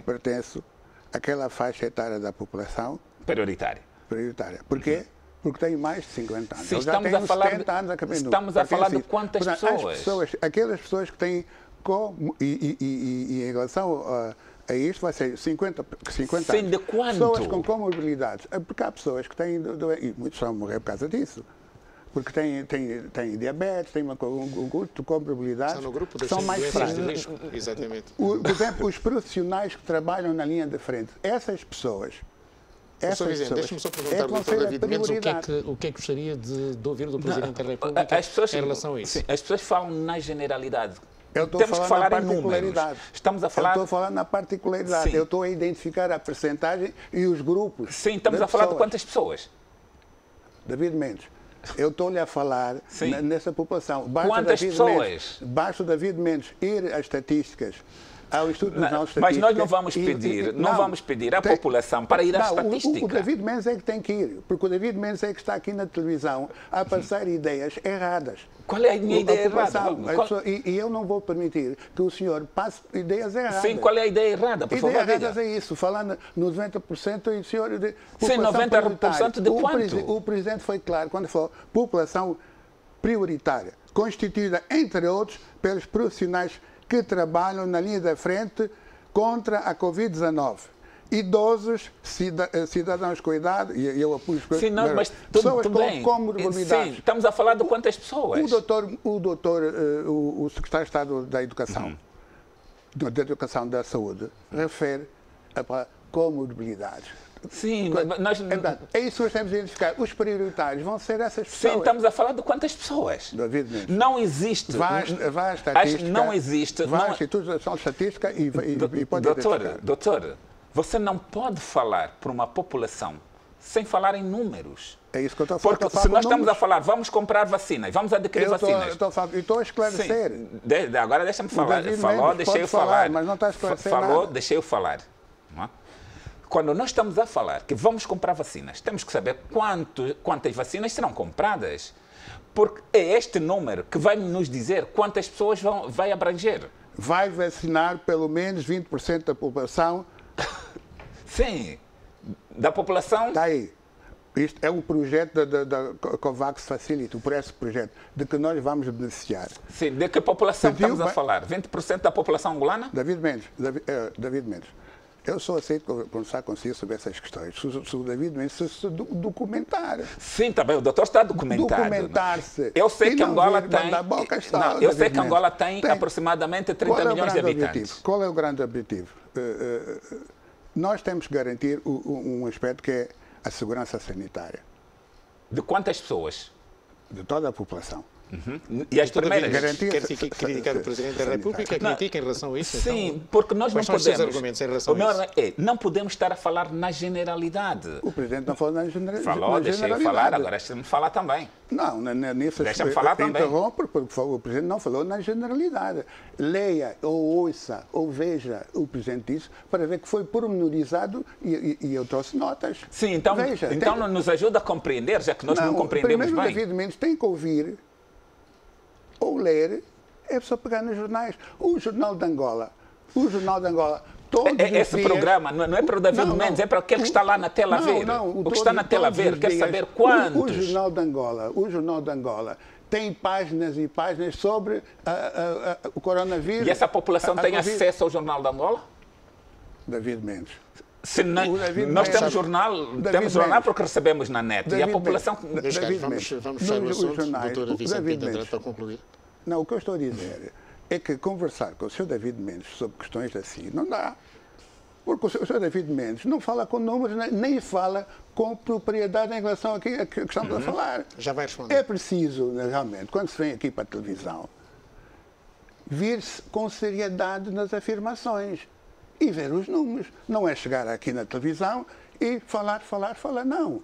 pertenço àquela faixa etária da população prioritária. Porquê? Porque tenho mais de 50 anos. Sim, estamos a falar 70 anos a caminho. Estamos a falar de quantas pessoas? Aquelas pessoas que têm... E em relação a isto vai ser 50 Sim, anos. de quanto? Pessoas com comorbilidades. Porque há pessoas que têm... E muitos vão morrer por causa disso. Porque têm diabetes, têm um grupo de comorbilidades que são mais frágeis. Exatamente. Por exemplo, os profissionais que trabalham na linha de frente, essas pessoas... Deixa-me só perguntar ao Dr. David Mendes o que é que gostaria de ouvir do Presidente da República em relação a isso. Sim, as pessoas falam na generalidade. temos que falar em números. Estamos a falar... Eu estou a falar na particularidade. Sim. Eu estou a identificar a percentagem e os grupos. Sim, estamos a falar de quantas pessoas? David Mendes, eu estou-lhe a falar nessa população. Quantas pessoas? Basta o David Mendes ir às estatísticas, ao Instituto Nacional de Estatística. Mas nós não vamos pedir, vamos pedir à população para ir à estatística. O David Mendes é que tem que ir, porque o David Mendes é que está aqui na televisão a passar ideias erradas. Qual é a minha ideia errada? E eu não vou permitir que o senhor passe ideias erradas. Sim, qual é a ideia errada? Por favor, ideias erradas é isso, falando nos 90% e o senhor... Sim, 90% de quanto? O Presidente foi claro quando falou população prioritária, constituída, entre outros, pelos profissionais que trabalham na linha da frente contra a Covid-19. Idosos, cidadãos com idade, e eu apoio sim, não, mas pessoas tudo bem. com comorbilidades. Sim, estamos a falar de quantas pessoas? O secretário de Estado da Educação, da Educação da Saúde, refere a comorbilidades. Sim, nós... É isso que nós temos de identificar. Os prioritários vão ser essas pessoas. Sim, estamos a falar de quantas pessoas? David Mendes. Não existe... Vai à estatística. Não existe... Vai à Instituto Nacional de Estatística e pode identificar. Doutor, você não pode falar para uma população sem falar em números. É isso que eu estou a falar. Porque se nós estamos a falar, vamos comprar vacinas, vamos adquirir vacinas. Eu estou a esclarecer. Sim. Agora deixa-me falar. Falou, deixei eu falar. Mas não está a esclarecer Falou, nada. deixei eu falar. Quando nós estamos a falar que vamos comprar vacinas, temos que saber quantas vacinas serão compradas. Porque é este número que vai nos dizer quantas pessoas vai abranger. Vai vacinar pelo menos 20% da população. Sim, da população... Está aí. Isto é um projeto da COVAX Facility, por esse projeto, de que nós vamos beneficiar. Sim, de que população estamos a falar? 20% da população angolana? David Mendes, eu só aceito conversar consigo sobre essas questões. Se o David Mendes se documentar. Sim, também, o doutor está documentado. Documentar-se. Eu sei que Angola tem... Eu sei que Angola tem aproximadamente 30 milhões de habitantes. Qual é o grande objetivo? Nós temos que garantir um aspecto que é a segurança sanitária. De quantas pessoas? De toda a população. E as primeiras... Quer criticar o Presidente da República? Critica em relação a isso? Sim, então, porque nós não podemos... Quais são os argumentos em relação a isso? Não podemos estar a falar na generalidade. O Presidente não falou na generalidade. Falou, deixei eu falar, agora deixa-me falar também. Não, nisso... Deixa-me falar também. Interrompo, porque o Presidente não falou na generalidade. Leia, ou ouça, ou veja o Presidente disse, para ver que foi pormenorizado e eu trouxe notas. Sim, então, veja, então nos ajuda a compreender, já que nós não compreendemos primeiro, bem. David Mendes tem que ouvir ou ler, é só pegar nos jornais. O Jornal de Angola, todos os esse dias... programa não é para o David Mendes, é para aquele que está lá na tela a ver. O que está na tela a ver, quer saber quantos. O Jornal de Angola tem páginas e páginas sobre o coronavírus. E essa população tem acesso ao Jornal de Angola? David Mendes. Se nós temos jornal porque recebemos na net. E a população... Vamos fechar o assunto, doutor Vicente Pinto Andrade, para concluir. Não, o que eu estou a dizer é que conversar com o Sr. David Mendes sobre questões assim não dá. Porque o Sr. David Mendes não fala com números, nem fala com propriedade em relação a que estamos a falar. Já vai responder. É preciso, realmente, quando se vem aqui para a televisão, vir-se com seriedade nas afirmações e ver os números. Não é chegar aqui na televisão e falar. Não.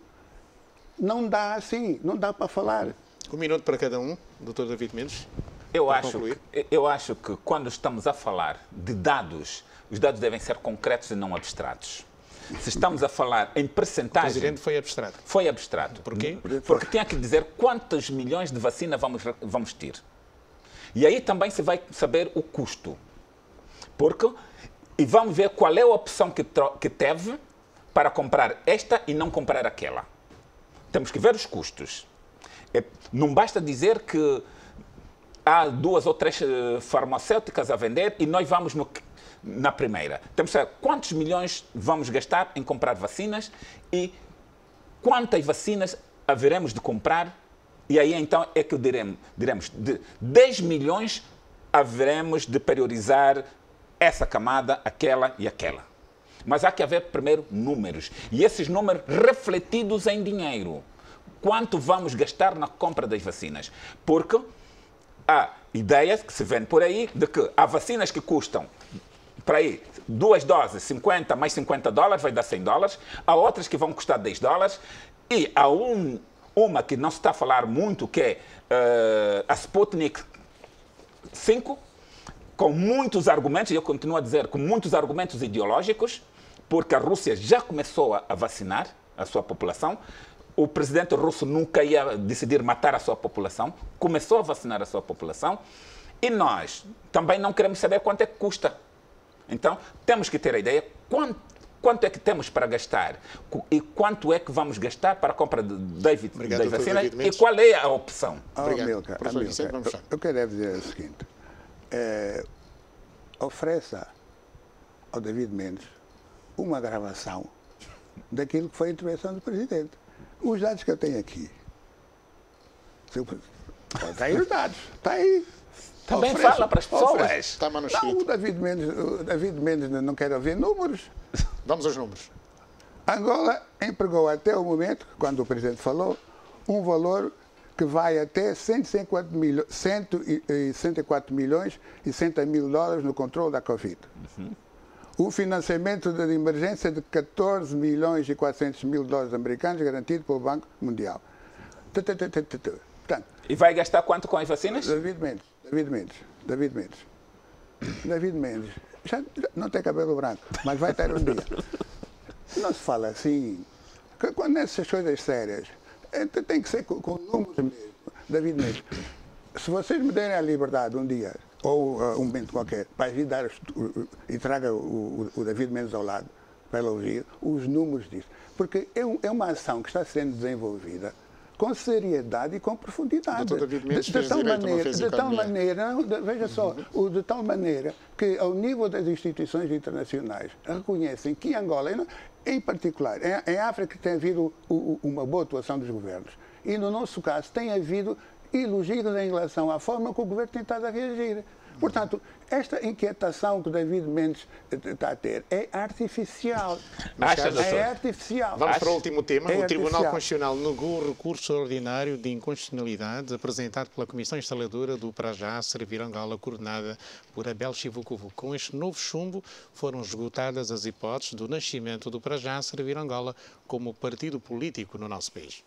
Não dá assim, não dá para falar. Um minuto para cada um, doutor David Mendes. Eu acho que quando estamos a falar de dados, os dados devem ser concretos e não abstratos. Se estamos a falar em percentagem... O Presidente foi abstrato. Foi abstrato. Porquê? Porque tinha que dizer quantos milhões de vacina vamos ter. E aí também se vai saber o custo. E vamos ver qual é a opção que teve para comprar esta e não comprar aquela. Temos que ver os custos. Não basta dizer que há 2 ou 3 farmacêuticas a vender e nós vamos na primeira. Temos que saber quantos milhões vamos gastar em comprar vacinas e quantas vacinas haveremos de comprar. E aí então é que diremos de 10 milhões haveremos de priorizar essa camada, aquela e aquela. Mas há que haver primeiro números. E esses números refletidos em dinheiro. Quanto vamos gastar na compra das vacinas? Porque ideia que se vende por aí de que há vacinas que custam, para aí, 2 doses, 50 mais 50 dólares, vai dar 100 dólares. Há outras que vão custar 10 dólares. E há uma que não se está a falar muito, que é a Sputnik 5, com muitos argumentos, e eu continuo a dizer, com muitos argumentos ideológicos, porque a Rússia já começou a vacinar a sua população. O presidente russo nunca ia decidir matar a sua população, começou a vacinar a sua população, e nós também não queremos saber quanto é que custa. Então, temos que ter a ideia quanto é que temos para gastar e quanto é que vamos gastar para a compra das vacinas e qual é a opção. Amilcar, eu quero dizer o seguinte, ofereça ao David Mendes uma gravação daquilo que foi a intervenção do Presidente. Os dados que eu tenho aqui, está aí os dados, está aí. Também fala para as pessoas. Está não, o David Mendes não quer ouvir números. Vamos aos números. Angola empregou até o momento, quando o Presidente falou, um valor que vai até 164 milhões e 100 mil dólares no controle da Covid. O financiamento de emergência de 14 milhões e 400 mil dólares americanos garantido pelo Banco Mundial. Portanto, e vai gastar quanto com as vacinas? David Mendes já não tem cabelo branco, mas vai ter um dia. Não se fala assim. Quando essas coisas sérias, tem que ser com números mesmo. David Mendes, se vocês me derem a liberdade um dia, ou um momento qualquer, para vir dar e traga o David Mendes ao lado, para ele ouvir os números disso. Porque é uma ação que está sendo desenvolvida com seriedade e com profundidade. De tal maneira que, ao nível das instituições internacionais, reconhecem que Angola, em particular, em África tem havido uma boa atuação dos governos. E, no nosso caso, tem havido elogios em relação à forma que o governo tem estado a reagir. Portanto, esta inquietação que o David Mendes está a ter é artificial. É artificial. Vamos para o último tema. O Tribunal Constitucional negou o recurso ordinário de inconstitucionalidade apresentado pela Comissão Instaladora do Para Já Servir Angola, coordenada por Abel Chivucovu. Com este novo chumbo, foram esgotadas as hipóteses do nascimento do Para Já Servir Angola como partido político no nosso país.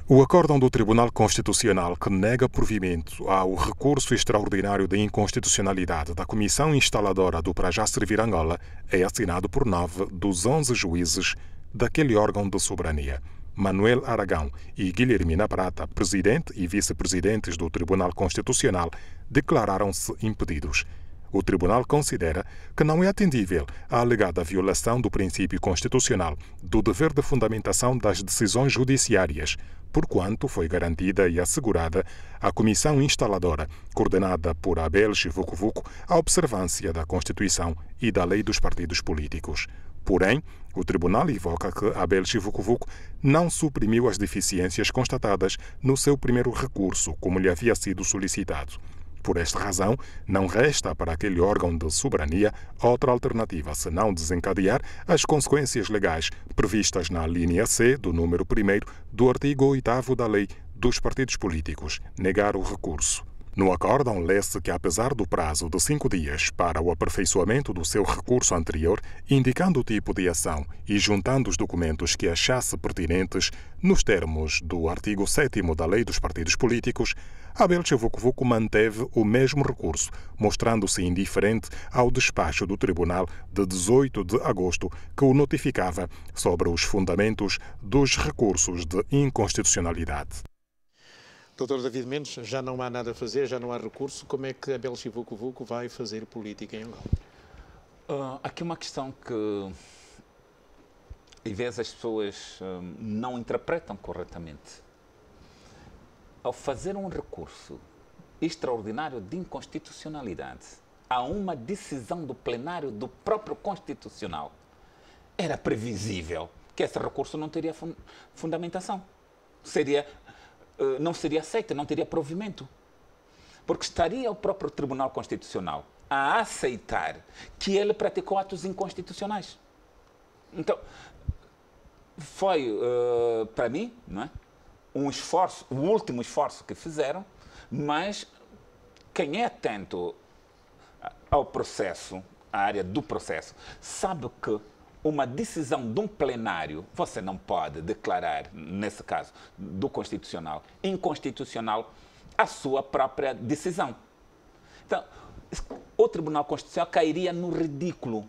O acórdão do Tribunal Constitucional que nega provimento ao recurso extraordinário de inconstitucionalidade da Comissão Instaladora do Para Já Servir Angola é assinado por 9 dos 11 juízes daquele órgão de soberania. Manuel Aragão e Guilhermina Prata, presidente e vice-presidentes do Tribunal Constitucional, declararam-se impedidos. O Tribunal considera que não é atendível a alegada violação do princípio constitucional do dever de fundamentação das decisões judiciárias, porquanto foi garantida e assegurada à Comissão Instaladora, coordenada por Abel Chivucovu, a observância da Constituição e da Lei dos Partidos Políticos. Porém, o Tribunal invoca que Abel Chivucovu não suprimiu as deficiências constatadas no seu primeiro recurso, como lhe havia sido solicitado. Por esta razão, não resta para aquele órgão de soberania outra alternativa senão desencadear as consequências legais previstas na linha C do número 1º do artigo 8º da Lei dos Partidos Políticos, negar o recurso. No acórdão, lê-se que, apesar do prazo de 5 dias para o aperfeiçoamento do seu recurso anterior, indicando o tipo de ação e juntando os documentos que achasse pertinentes, nos termos do artigo 7º da Lei dos Partidos Políticos, Abel Chivucovu manteve o mesmo recurso, mostrando-se indiferente ao despacho do Tribunal de 18 de agosto, que o notificava sobre os fundamentos dos recursos de inconstitucionalidade. Doutor David Mendes, já não há nada a fazer, já não há recurso. Como é que Abel Chivucovu vai fazer política em Angola? Aqui uma questão que, às vezes, as pessoas não interpretam corretamente. Ao fazer um recurso extraordinário de inconstitucionalidade a uma decisão do plenário do próprio Constitucional, era previsível que esse recurso não teria fundamentação. Não seria aceito, não teria provimento. Porque estaria o próprio Tribunal Constitucional a aceitar que ele praticou atos inconstitucionais. Então, foi, para mim, não é, um esforço, o último esforço que fizeram Mas quem é atento ao processo, à área do processo, sabe que uma decisão de um plenário, você não pode declarar, nesse caso, do Constitucional, inconstitucional a sua própria decisão. Então, o Tribunal Constitucional cairia no ridículo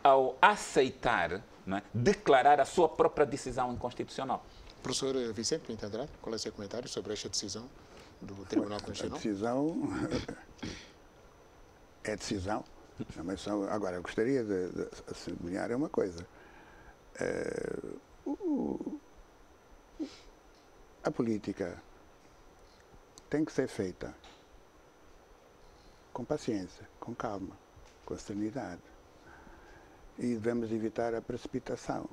ao aceitar, não é, declarar a sua própria decisão inconstitucional. Professor Vicente Pinto Andrade, qual é o seu comentário sobre esta decisão do Tribunal Constitucional? A decisão é decisão. Agora, eu gostaria de sublinhar uma coisa. A política tem que ser feita com paciência, com calma, com serenidade. E devemos evitar a precipitação.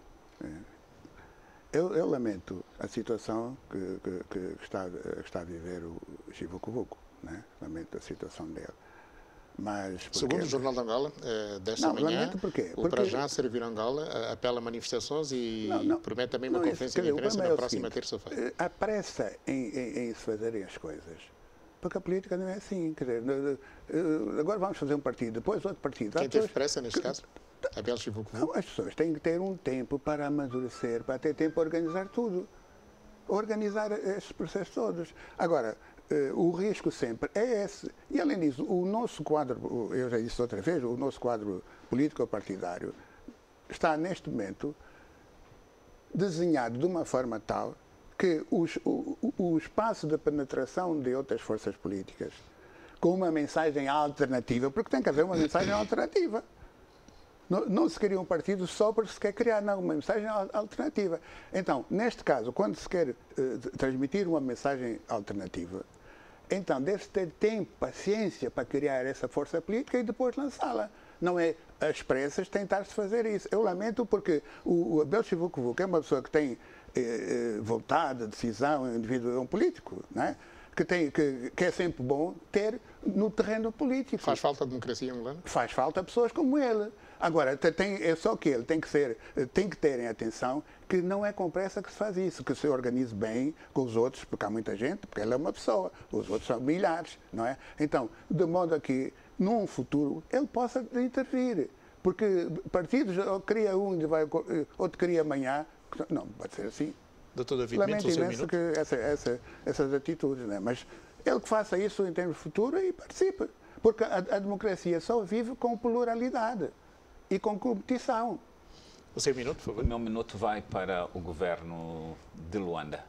Eu lamento a situação que está a viver o Chivo Kuvuko, né? Lamento a situação dele. Mas segundo o Jornal de Angola, desta manhã, o Para Já Servir Angola apela a manifestações e promete também uma conferência de imprensa na próxima terça-feira. A pressa em se fazerem as coisas, porque a política não é assim. Quer dizer, agora vamos fazer um partido, depois outro partido. Quem teve pressa neste caso? Abel Chivo Kuvuko? Não, as pessoas têm que ter um tempo para amadurecer, para ter tempo para organizar tudo. Organizar esses processos todos. Agora, o risco sempre é esse. E, além disso, o nosso quadro, eu já disse outra vez, o nosso quadro político-partidário está, neste momento, desenhado de uma forma tal que o espaço de penetração de outras forças políticas com uma mensagem alternativa, porque tem que haver uma mensagem alternativa. Não se cria um partido só porque se quer criar, não, uma mensagem alternativa. Então, neste caso, quando se quer transmitir uma mensagem alternativa, então deve-se ter tempo, paciência para criar essa força política e depois lançá-la. Não é às pressas tentar-se fazer isso. Eu lamento porque o Abel Chivo Kuvuko é uma pessoa que tem vontade, decisão, um indivíduo, é um político, não é? Que é sempre bom ter no terreno político. Faz falta a democracia angolana? Faz falta pessoas como ele. Agora, é só que ele tem que terem atenção que não é com pressa que se faz isso, que se organize bem com os outros, porque há muita gente, porque ele é uma pessoa, os outros são milhares, não é? Então, de modo a que, num futuro, ele possa intervir. Porque partidos, ou cria um e outro cria amanhã, não pode ser assim. Doutor David Lamento imenso que essas atitudes, né? Mas ele que faça isso em termos de futuro e participe. Porque a democracia só vive com pluralidade e com competição. O seu minuto, por favor. O meu minuto vai para o governo de Luanda.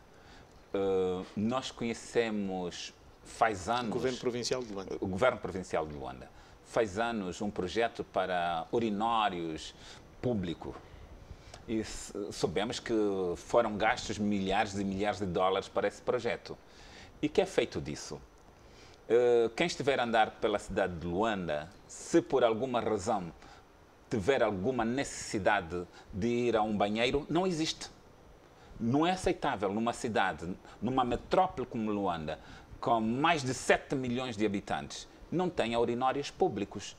Nós conhecemos, faz anos... O governo provincial de Luanda. O governo provincial de Luanda. Faz anos um projeto para urinários público. E soubemos que foram gastos milhares e milhares de dólares para esse projeto. E o que é feito disso? Quem estiver a andar pela cidade de Luanda, se por alguma razão tiver alguma necessidade de ir a um banheiro, não existe. Não é aceitável numa cidade, numa metrópole como Luanda, com mais de 7 milhões de habitantes, não tenha urinários públicos.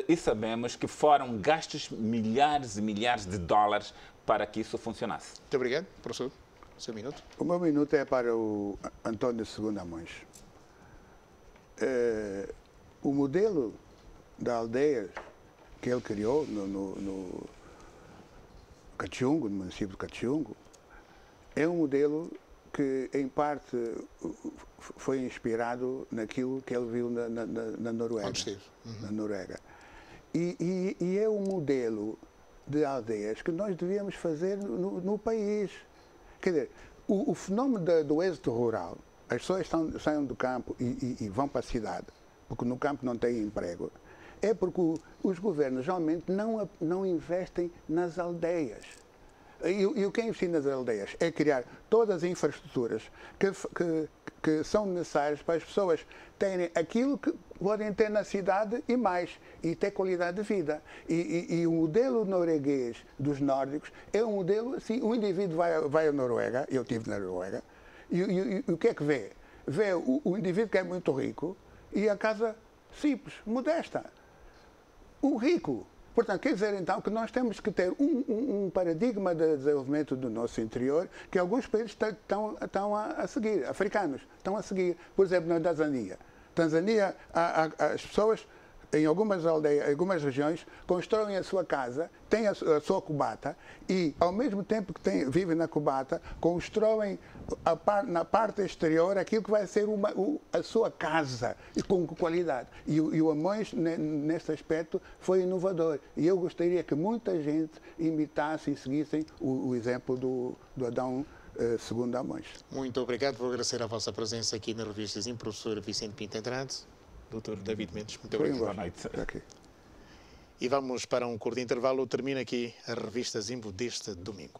E sabemos que foram gastos milhares e milhares de dólares para que isso funcionasse. Muito obrigado, professor. Seu minuto. O meu minuto é para o António Segunda Mães. O modelo da aldeia que ele criou no Catiungo, no município de Catiungo, é um modelo que, em parte, foi inspirado naquilo que ele viu na Noruega. Onde esteve? Na Noruega. E é um modelo de aldeias que nós devíamos fazer no país. Quer dizer, o fenómeno do êxito rural, as pessoas saem do campo e vão para a cidade, porque no campo não têm emprego, é porque os governos realmente não investem nas aldeias. E o que é investir nas aldeias? É criar todas as infraestruturas que são necessárias para as pessoas terem aquilo que podem ter na cidade e mais, e ter qualidade de vida. E o modelo norueguês dos nórdicos é um modelo assim, o indivíduo vai à Noruega, eu estive na Noruega, e o que é que vê? Vê o indivíduo que é muito rico e a casa simples, modesta. O rico Portanto, quer dizer então que nós temos que ter um paradigma de desenvolvimento do nosso interior que alguns países estão a seguir, africanos, estão a seguir. Por exemplo, na Tanzânia. Tanzânia, as pessoas em algumas aldeias, em algumas regiões, constroem a sua casa, têm a sua cubata e, ao mesmo tempo que vivem na cubata, constroem na parte exterior aquilo que vai ser a sua casa e com qualidade. E o Amões, nesse aspecto, foi inovador. E eu gostaria que muita gente imitasse e seguissem o exemplo do Adão segundo Amões. Muito obrigado. Vou agradecer a vossa presença aqui na Revista Zimbo, professor Vicente Pinto Andrade. Dr. David Mendes, muito obrigado. Boa noite. E vamos para um curto intervalo. Termina aqui a Revista Zimbo deste domingo.